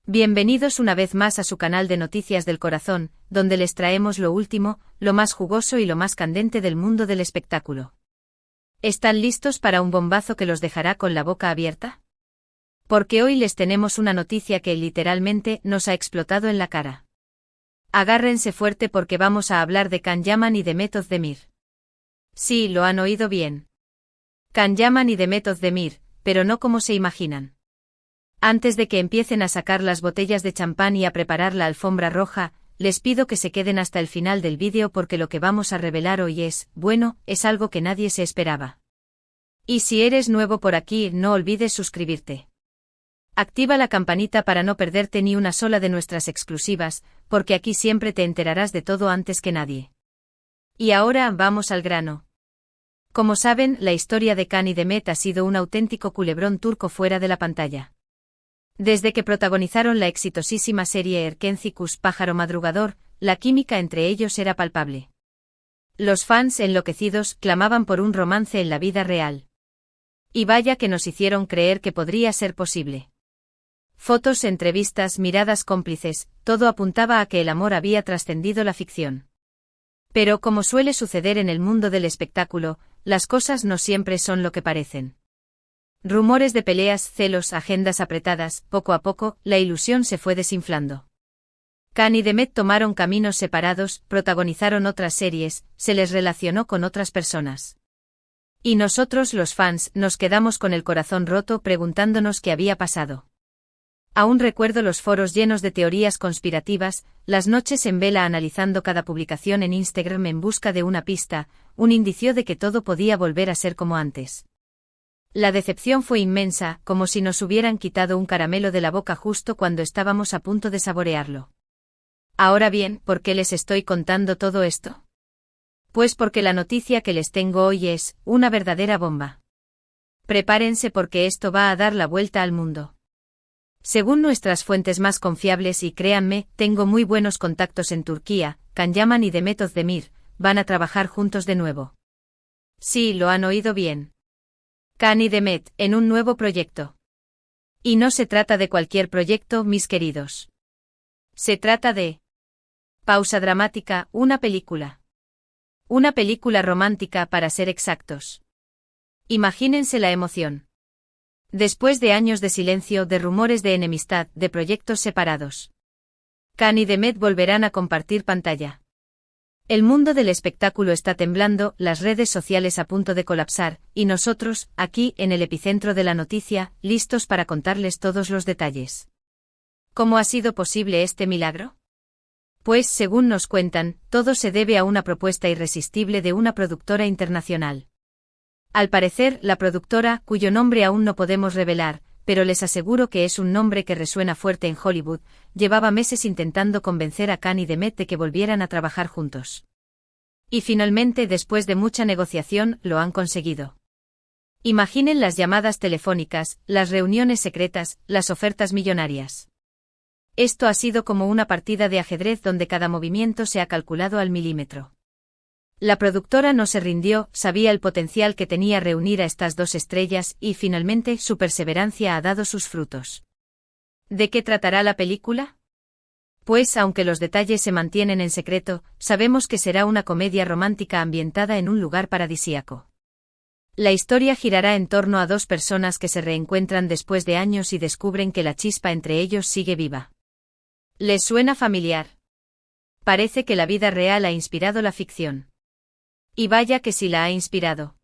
Bienvenidos una vez más a su canal de Noticias del Corazón, donde les traemos lo último, lo más jugoso y lo más candente del mundo del espectáculo. ¿Están listos para un bombazo que los dejará con la boca abierta? Porque hoy les tenemos una noticia que literalmente nos ha explotado en la cara. Agárrense fuerte porque vamos a hablar de Can Yaman y Demet Özdemir. Sí, lo han oído bien. Can Yaman y Demet Özdemir, pero no como se imaginan. Antes de que empiecen a sacar las botellas de champán y a preparar la alfombra roja, les pido que se queden hasta el final del vídeo porque lo que vamos a revelar hoy es, bueno, es algo que nadie se esperaba. Y si eres nuevo por aquí, no olvides suscribirte. Activa la campanita para no perderte ni una sola de nuestras exclusivas, porque aquí siempre te enterarás de todo antes que nadie. Y ahora vamos al grano. Como saben, la historia de Can y Demet ha sido un auténtico culebrón turco fuera de la pantalla. Desde que protagonizaron la exitosísima serie Erkenci Pájaro Madrugador, la química entre ellos era palpable. Los fans enloquecidos clamaban por un romance en la vida real. Y vaya que nos hicieron creer que podría ser posible. Fotos, entrevistas, miradas cómplices, todo apuntaba a que el amor había trascendido la ficción. Pero como suele suceder en el mundo del espectáculo, las cosas no siempre son lo que parecen. Rumores de peleas, celos, agendas apretadas, poco a poco, la ilusión se fue desinflando. Can y Demet tomaron caminos separados, protagonizaron otras series, se les relacionó con otras personas. Y nosotros los fans nos quedamos con el corazón roto preguntándonos qué había pasado. Aún recuerdo los foros llenos de teorías conspirativas, las noches en vela analizando cada publicación en Instagram en busca de una pista, un indicio de que todo podía volver a ser como antes. La decepción fue inmensa, como si nos hubieran quitado un caramelo de la boca justo cuando estábamos a punto de saborearlo. Ahora bien, ¿por qué les estoy contando todo esto? Pues porque la noticia que les tengo hoy es una verdadera bomba. Prepárense porque esto va a dar la vuelta al mundo. Según nuestras fuentes más confiables y créanme, tengo muy buenos contactos en Turquía, Can Yaman y Demet Özdemir, van a trabajar juntos de nuevo. Sí, lo han oído bien. Can y Demet, en un nuevo proyecto. Y no se trata de cualquier proyecto, mis queridos. Se trata de... Pausa dramática, una película. Una película romántica para ser exactos. Imagínense la emoción. Después de años de silencio, de rumores de enemistad, de proyectos separados. Can y Demet volverán a compartir pantalla. El mundo del espectáculo está temblando, las redes sociales a punto de colapsar, y nosotros, aquí, en el epicentro de la noticia, listos para contarles todos los detalles. ¿Cómo ha sido posible este milagro? Pues, según nos cuentan, todo se debe a una propuesta irresistible de una productora internacional. Al parecer, la productora, cuyo nombre aún no podemos revelar, pero les aseguro que es un nombre que resuena fuerte en Hollywood, llevaba meses intentando convencer a Can y Demet de que volvieran a trabajar juntos. Y finalmente, después de mucha negociación, lo han conseguido. Imaginen las llamadas telefónicas, las reuniones secretas, las ofertas millonarias. Esto ha sido como una partida de ajedrez donde cada movimiento se ha calculado al milímetro. La productora no se rindió, sabía el potencial que tenía reunir a estas dos estrellas y finalmente su perseverancia ha dado sus frutos. ¿De qué tratará la película? Pues aunque los detalles se mantienen en secreto, sabemos que será una comedia romántica ambientada en un lugar paradisíaco. La historia girará en torno a dos personas que se reencuentran después de años y descubren que la chispa entre ellos sigue viva. ¿Les suena familiar? Parece que la vida real ha inspirado la ficción. Y vaya que sí la ha inspirado.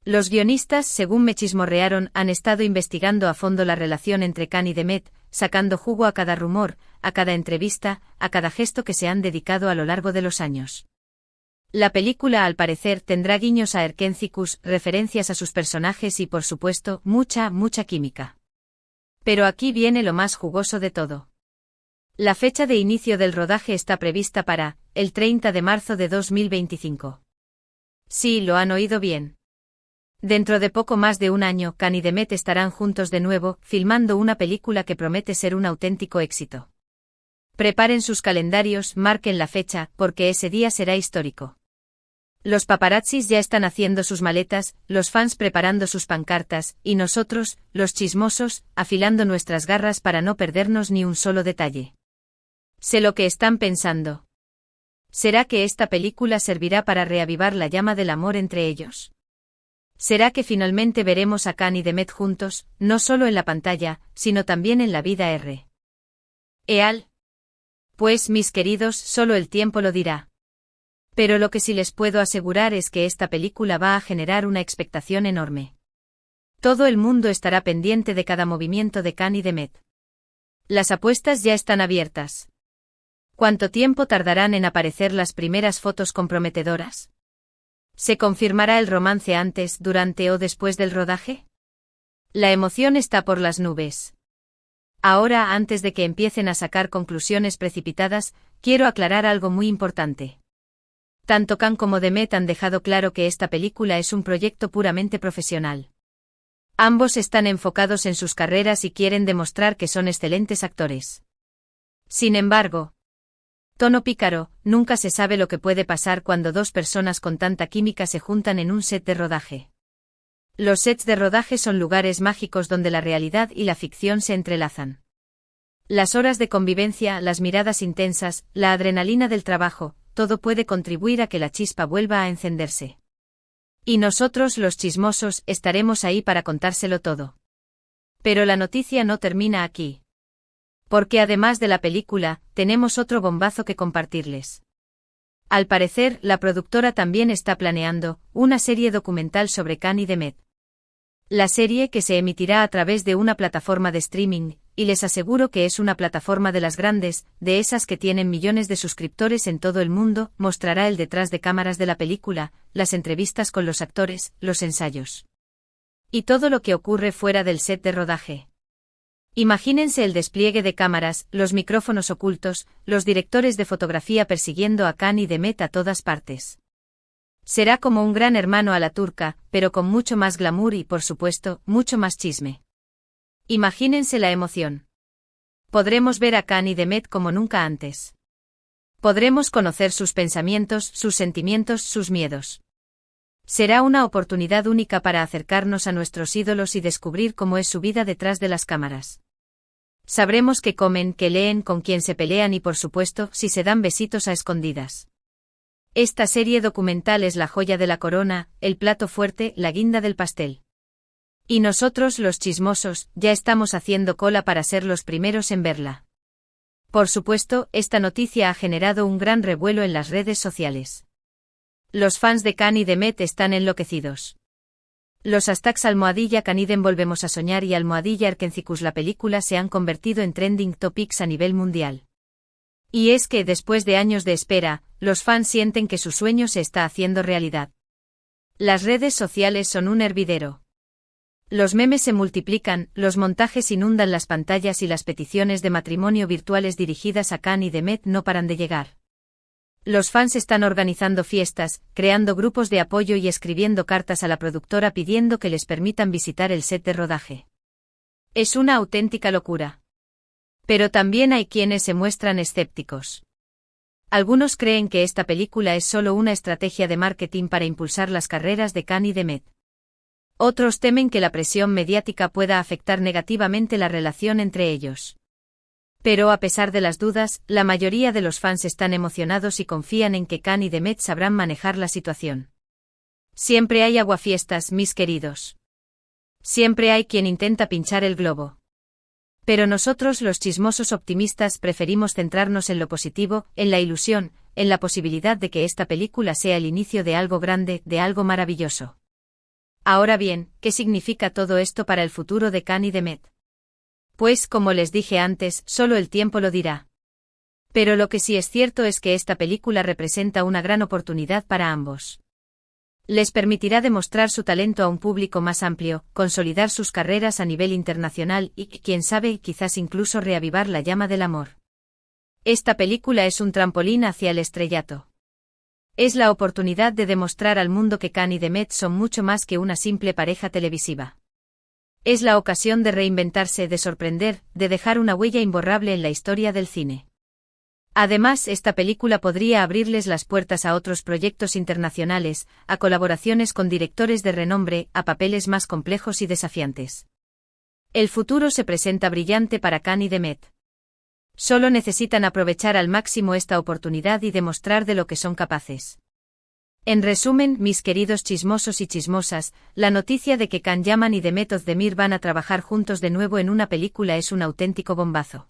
Los guionistas, según me chismorrearon, han estado investigando a fondo la relación entre Can y Demet, sacando jugo a cada rumor, a cada entrevista, a cada gesto que se han dedicado a lo largo de los años. La película, al parecer, tendrá guiños a Erkenci, referencias a sus personajes y, por supuesto, mucha química. Pero aquí viene lo más jugoso de todo. La fecha de inicio del rodaje está prevista para el 30 de marzo de 2025. Sí, lo han oído bien. Dentro de poco más de un año, Can y Demet estarán juntos de nuevo, filmando una película que promete ser un auténtico éxito. Preparen sus calendarios, marquen la fecha, porque ese día será histórico. Los paparazzis ya están haciendo sus maletas, los fans preparando sus pancartas, y nosotros, los chismosos, afilando nuestras garras para no perdernos ni un solo detalle. Sé lo que están pensando. ¿Será que esta película servirá para reavivar la llama del amor entre ellos? ¿Será que finalmente veremos a Khan y Demet juntos, no solo en la pantalla, sino también en la vida real? Pues, mis queridos, solo el tiempo lo dirá. Pero lo que sí les puedo asegurar es que esta película va a generar una expectación enorme. Todo el mundo estará pendiente de cada movimiento de Khan y Demet. Las apuestas ya están abiertas. ¿Cuánto tiempo tardarán en aparecer las primeras fotos comprometedoras? ¿Se confirmará el romance antes, durante o después del rodaje? La emoción está por las nubes. Ahora, antes de que empiecen a sacar conclusiones precipitadas, quiero aclarar algo muy importante. Tanto Khan como Demet han dejado claro que esta película es un proyecto puramente profesional. Ambos están enfocados en sus carreras y quieren demostrar que son excelentes actores. Sin embargo, tono pícaro, nunca se sabe lo que puede pasar cuando dos personas con tanta química se juntan en un set de rodaje. Los sets de rodaje son lugares mágicos donde la realidad y la ficción se entrelazan. Las horas de convivencia, las miradas intensas, la adrenalina del trabajo, todo puede contribuir a que la chispa vuelva a encenderse. Y nosotros, los chismosos, estaremos ahí para contárselo todo. Pero la noticia no termina aquí. Porque además de la película, tenemos otro bombazo que compartirles. Al parecer, la productora también está planeando una serie documental sobre Khan y Demet. La serie, que se emitirá a través de una plataforma de streaming, y les aseguro que es una plataforma de las grandes, de esas que tienen millones de suscriptores en todo el mundo, mostrará el detrás de cámaras de la película, las entrevistas con los actores, los ensayos. Y todo lo que ocurre fuera del set de rodaje. Imagínense el despliegue de cámaras, los micrófonos ocultos, los directores de fotografía persiguiendo a Khan y Demet a todas partes. Será como un Gran Hermano a la turca, pero con mucho más glamour y, por supuesto, mucho más chisme. Imagínense la emoción. Podremos ver a Khan y Demet como nunca antes. Podremos conocer sus pensamientos, sus sentimientos, sus miedos. Será una oportunidad única para acercarnos a nuestros ídolos y descubrir cómo es su vida detrás de las cámaras. Sabremos qué comen, qué leen, con quién se pelean y, por supuesto, si se dan besitos a escondidas. Esta serie documental es la joya de la corona, el plato fuerte, la guinda del pastel. Y nosotros, los chismosos, ya estamos haciendo cola para ser los primeros en verla. Por supuesto, esta noticia ha generado un gran revuelo en las redes sociales. Los fans de Khan y Demet están enloquecidos. Los hashtags #Khaniden volvemos a soñar y #Erkencicus la película se han convertido en trending topics a nivel mundial. Y es que, después de años de espera, los fans sienten que su sueño se está haciendo realidad. Las redes sociales son un hervidero. Los memes se multiplican, los montajes inundan las pantallas y las peticiones de matrimonio virtuales dirigidas a Khan y Demet no paran de llegar. Los fans están organizando fiestas, creando grupos de apoyo y escribiendo cartas a la productora pidiendo que les permitan visitar el set de rodaje. Es una auténtica locura. Pero también hay quienes se muestran escépticos. Algunos creen que esta película es solo una estrategia de marketing para impulsar las carreras de Khan y Demet. Otros temen que la presión mediática pueda afectar negativamente la relación entre ellos. Pero a pesar de las dudas, la mayoría de los fans están emocionados y confían en que Khan y Demet sabrán manejar la situación. Siempre hay aguafiestas, mis queridos. Siempre hay quien intenta pinchar el globo. Pero nosotros, los chismosos optimistas, preferimos centrarnos en lo positivo, en la ilusión, en la posibilidad de que esta película sea el inicio de algo grande, de algo maravilloso. Ahora bien, ¿qué significa todo esto para el futuro de Khan y Demet? Pues, como les dije antes, solo el tiempo lo dirá. Pero lo que sí es cierto es que esta película representa una gran oportunidad para ambos. Les permitirá demostrar su talento a un público más amplio, consolidar sus carreras a nivel internacional y, quién sabe, quizás incluso reavivar la llama del amor. Esta película es un trampolín hacia el estrellato. Es la oportunidad de demostrar al mundo que Khan y Demet son mucho más que una simple pareja televisiva. Es la ocasión de reinventarse, de sorprender, de dejar una huella imborrable en la historia del cine. Además, esta película podría abrirles las puertas a otros proyectos internacionales, a colaboraciones con directores de renombre, a papeles más complejos y desafiantes. El futuro se presenta brillante para Khan y Demet. Solo necesitan aprovechar al máximo esta oportunidad y demostrar de lo que son capaces. En resumen, mis queridos chismosos y chismosas, la noticia de que Can Yaman y Demet Özdemir van a trabajar juntos de nuevo en una película es un auténtico bombazo.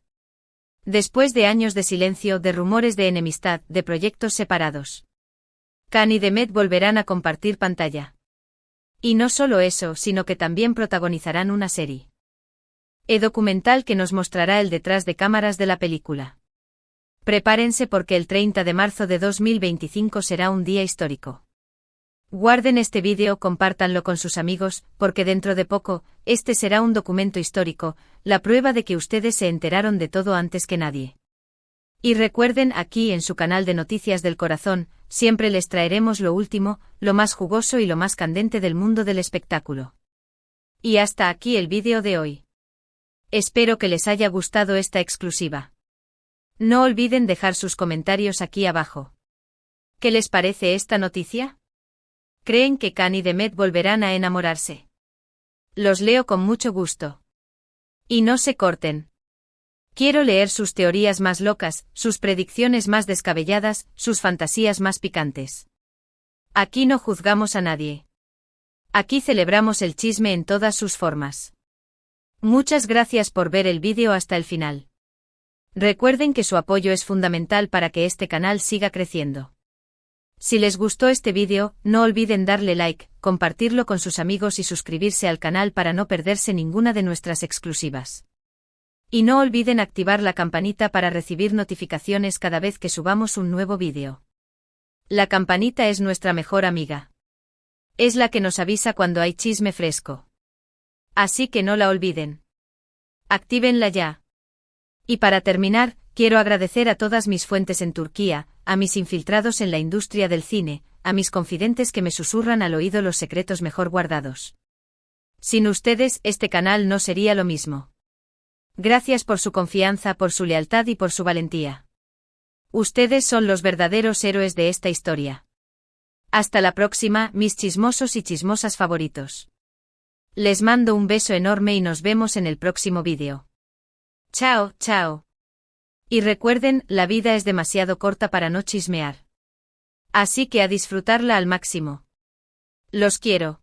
Después de años de silencio, de rumores de enemistad, de proyectos separados, Can y Demet volverán a compartir pantalla. Y no solo eso, sino que también protagonizarán una serie documental que nos mostrará el detrás de cámaras de la película. Prepárense porque el 30 de marzo de 2025 será un día histórico. Guarden este vídeo, compártanlo con sus amigos, porque dentro de poco, este será un documento histórico, la prueba de que ustedes se enteraron de todo antes que nadie. Y recuerden, aquí en su canal de Noticias del Corazón, siempre les traeremos lo último, lo más jugoso y lo más candente del mundo del espectáculo. Y hasta aquí el vídeo de hoy. Espero que les haya gustado esta exclusiva. No olviden dejar sus comentarios aquí abajo. ¿Qué les parece esta noticia? ¿Creen que Can y Demet volverán a enamorarse? Los leo con mucho gusto. Y no se corten. Quiero leer sus teorías más locas, sus predicciones más descabelladas, sus fantasías más picantes. Aquí no juzgamos a nadie. Aquí celebramos el chisme en todas sus formas. Muchas gracias por ver el vídeo hasta el final. Recuerden que su apoyo es fundamental para que este canal siga creciendo. Si les gustó este vídeo, no olviden darle like, compartirlo con sus amigos y suscribirse al canal para no perderse ninguna de nuestras exclusivas. Y no olviden activar la campanita para recibir notificaciones cada vez que subamos un nuevo vídeo. La campanita es nuestra mejor amiga. Es la que nos avisa cuando hay chisme fresco. Así que no la olviden. Actívenla ya. Y para terminar, quiero agradecer a todas mis fuentes en Turquía, a mis infiltrados en la industria del cine, a mis confidentes que me susurran al oído los secretos mejor guardados. Sin ustedes, este canal no sería lo mismo. Gracias por su confianza, por su lealtad y por su valentía. Ustedes son los verdaderos héroes de esta historia. Hasta la próxima, mis chismosos y chismosas favoritos. Les mando un beso enorme y nos vemos en el próximo vídeo. Chao, chao. Y recuerden, la vida es demasiado corta para no chismear. Así que a disfrutarla al máximo. Los quiero.